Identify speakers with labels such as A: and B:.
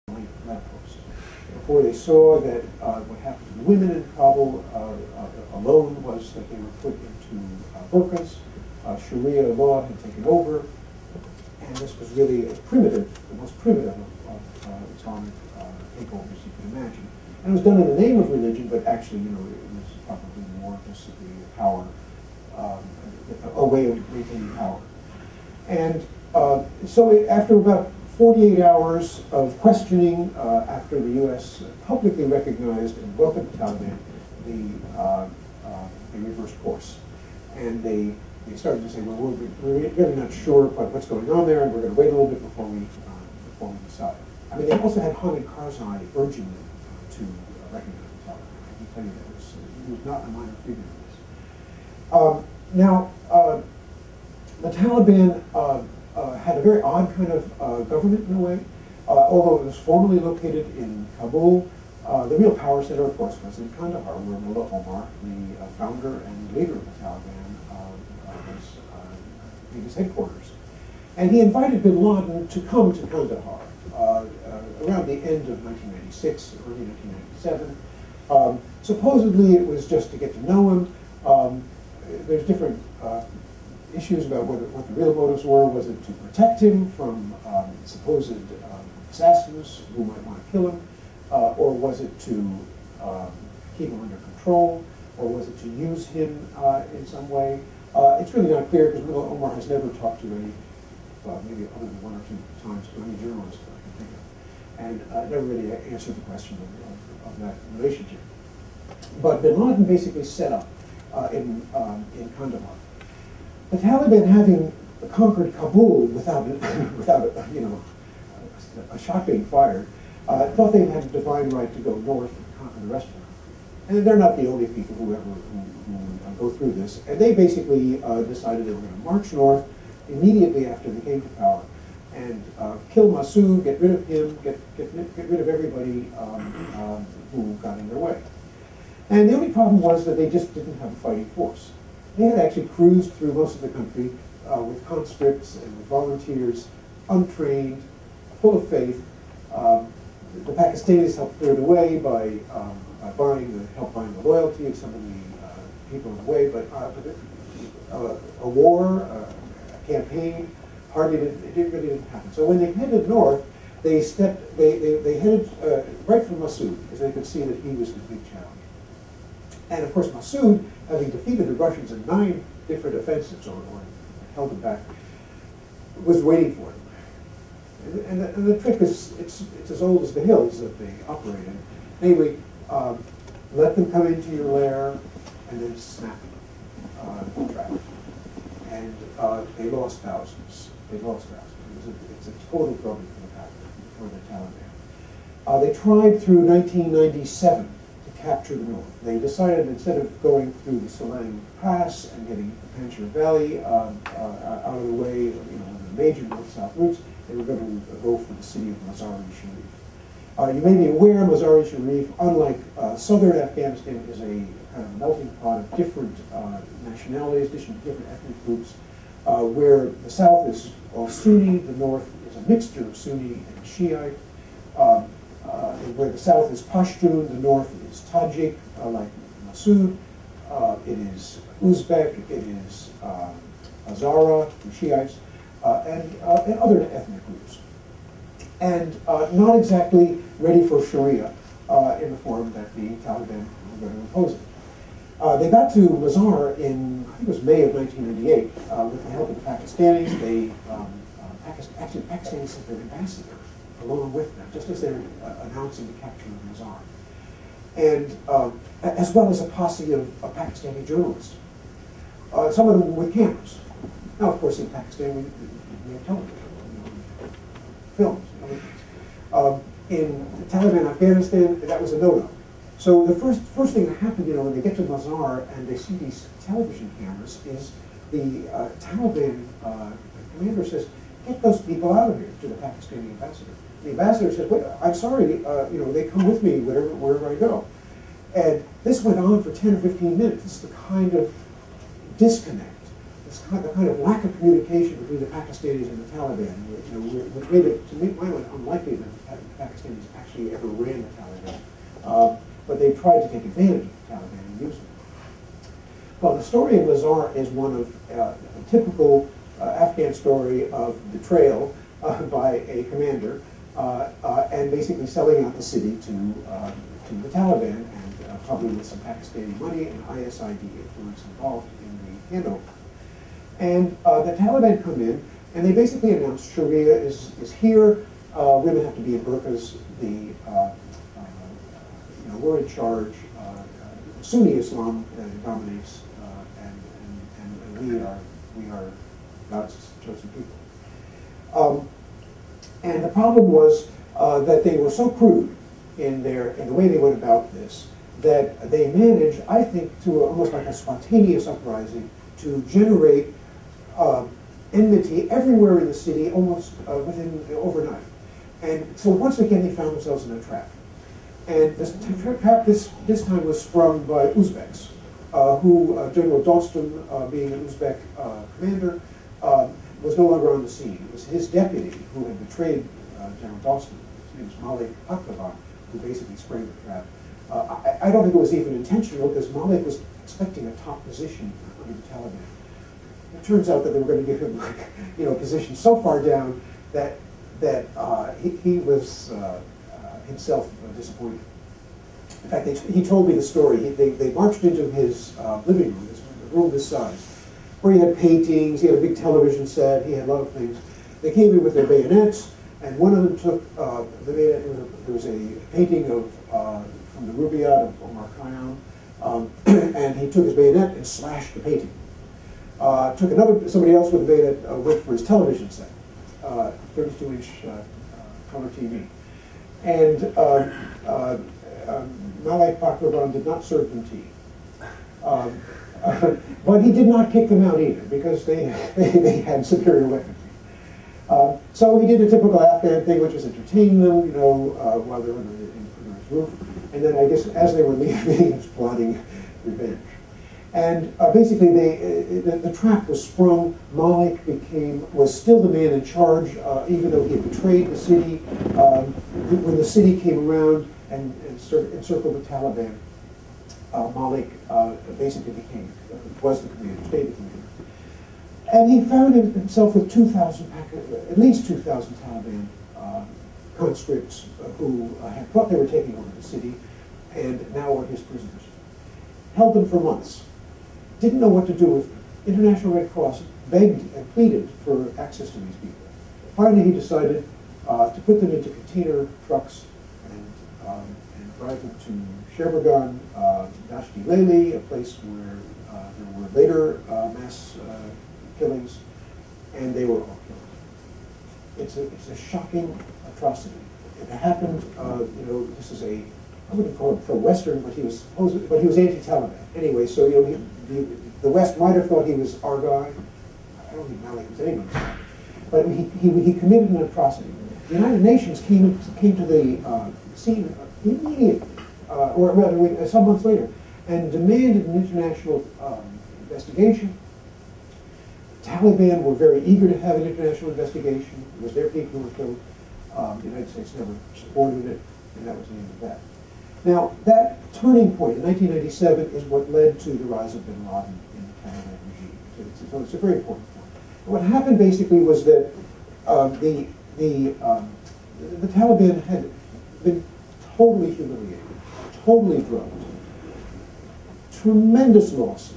A: lamppost. Before they saw that what happened to the women in Kabul alone was that they were put into burqas. Sharia law had taken over, and this was really a primitive, the most primitive of Islamic takeovers you can imagine. And it was done in the name of religion, but actually, it was probably more just the power, a way of maintaining power. And so after about 48 hours of questioning, after the U.S. publicly recognized and welcomed the Taliban, they reversed course. And they started to say, well, we're really not sure quite what's going on there, and we're going to wait a little bit before we decide. I mean, they also had Hamid Karzai urging them to recognize the Taliban. I can tell you that it was not a minor figure in this. Now, the Taliban had a very odd kind of government in a way. Although it was formally located in Kabul, the real power center, of course, was in Kandahar, where Mullah Omar, the founder and leader of the Taliban, was his headquarters. And he invited bin Laden to come to Kandahar around the end of 1996, early 1997. Supposedly it was just to get to know him. There's different issues about what the real motives were. Was it to protect him from supposed assassins who might want to kill him? Or was it to keep him under control? Or was it to use him in some way? It's really not clear because Mullah Omar has never talked to any, well, maybe other than one or two times, to any journalist that I can think of, and never really answered the question of that relationship. But bin Laden basically set up in Kandahar. The Taliban, having conquered Kabul without a shot being fired, thought they had a divine right to go north and conquer the rest of the country. And they're not the only people who go through this. And they basically decided they were going to march north immediately after they came to power and kill Massoud, get rid of him, get rid of everybody who got in their way. And the only problem was that they just didn't have a fighting force. They had actually cruised through most of the country with conscripts and with volunteers, untrained, full of faith. The Pakistanis helped clear the way by help buying the loyalty of some of the people in the way, but a war, a campaign, it really didn't happen. So when they headed north, they headed right for Massoud, because they could see that he was the big challenge. And of course, Massoud, having defeated the Russians in 9 different offensives or held them back, was waiting for them. And the trick is, it's as old as the hills that they operate in. Namely, let them come into your lair and then snap the trap. And they lost thousands. They lost thousands. It's a total problem for the Taliban. They tried through 1997 to capture the north. They decided instead of going through the Solang Pass and getting the Panjshir Valley out of the way, the major north-south routes, they were going to go for the city of Mazar-e-Sharif. You may be aware Mazar-e-Sharif, unlike southern Afghanistan, is a kind of melting pot of different nationalities, different ethnic groups, where the south is all Sunni, the north is a mixture of Sunni and Shiite, where the south is Pashtun, the north is Tajik, like Massoud, it is Uzbek, it is Hazara, the Shiites, and other ethnic groups. And not exactly ready for Sharia in the form that the Taliban were going to impose it. They got to Mazar in, I think it was May of 1998, with the help of the Pakistanis. They actually the Pakistanis sent their ambassador along with them, just as they were announcing the capture of Mazar. And as well as a posse of Pakistani journalists, some of them with cameras. Now, of course, in Pakistan, we have television, films. In Taliban Afghanistan, that was a no-no. So the first thing that happened, when they get to Mazar and they see these television cameras, is the Taliban commander says, "Get those people out of here," to the Pakistani ambassador. The ambassador says, "Wait, I'm sorry, they come with me wherever I go." And this went on for 10 or 15 minutes. This is the kind of disconnect the kind of lack of communication between the Pakistanis and the Taliban, which made it, to my mind, unlikely that the Pakistanis actually ever ran the Taliban. But they tried to take advantage of the Taliban and use them. Well, the story of Lazar is one of a typical Afghan story of betrayal by a commander and basically selling out the city to the Taliban, and probably with some Pakistani money and ISID influence involved in the handover. And the Taliban come in, and they basically announce Sharia is here. Women have to be in burqas. We're in charge. Sunni Islam dominates, and we are God's chosen people. And the problem was that they were so crude in the way they went about this that they managed, I think, through almost like a spontaneous uprising, to generate enmity everywhere in the city almost overnight. And so once again they found themselves in a trap. And this trap this time was sprung by Uzbeks, who General Dostum, being an Uzbek commander, was no longer on the scene. It was his deputy who had betrayed General Dostum. His name was Malik Pahlavan, who basically sprang the trap. I don't think it was even intentional, because Malik was expecting a top position under the Taliban. It turns out that they were going to give him a position so far down that he was himself disappointed. In fact, he told me the story. They marched into his living room, this room this size, where he had paintings, he had a big television set, he had a lot of things. They came in with their bayonets, and one of them took the bayonet. There was a painting from the Rubaiyat of Omar Khayyam, and he took his bayonet and slashed the painting. Took somebody else with a bayonet went for his television set, 32-inch color TV. And Malik Pahlavan did not serve them tea. But he did not kick them out either, because they had superior weaponry. So he did a typical Afghan thing, which was entertain them, while they were under his roof. And then I guess as they were leaving, he was plotting revenge. And basically, the trap was sprung. Malik was still the man in charge, even though he had betrayed the city. When the city came around and encircled the Taliban, Malik basically was the commander, stayed the commander. And he found himself with at least 2,000 Taliban conscripts who had thought they were taking over the city and now were his prisoners. Held them for months. Didn't know what to do with them. International Red Cross begged and pleaded for access to these people. Finally, he decided to put them into container trucks and drive them to Sheberghan, Dashti Lele, a place where there were later mass killings, and they were all killed. It's a shocking atrocity. It happened. This is I wouldn't call him pro-Western, but he was anti-Taliban. Anyway, so the West might have thought he was our guy. I don't think Malik was anyone's guy. But he committed an atrocity. The United Nations came to the scene immediately, or rather some months later, and demanded an international investigation. The Taliban were very eager to have an international investigation. It was their people who were killed. The United States never supported it, and that was the end of that. Now, that turning point in 1997 is what led to the rise of bin Laden in the Taliban regime. So it's a very important point. And what happened basically was that the Taliban had been totally humiliated, totally drugged, tremendous losses.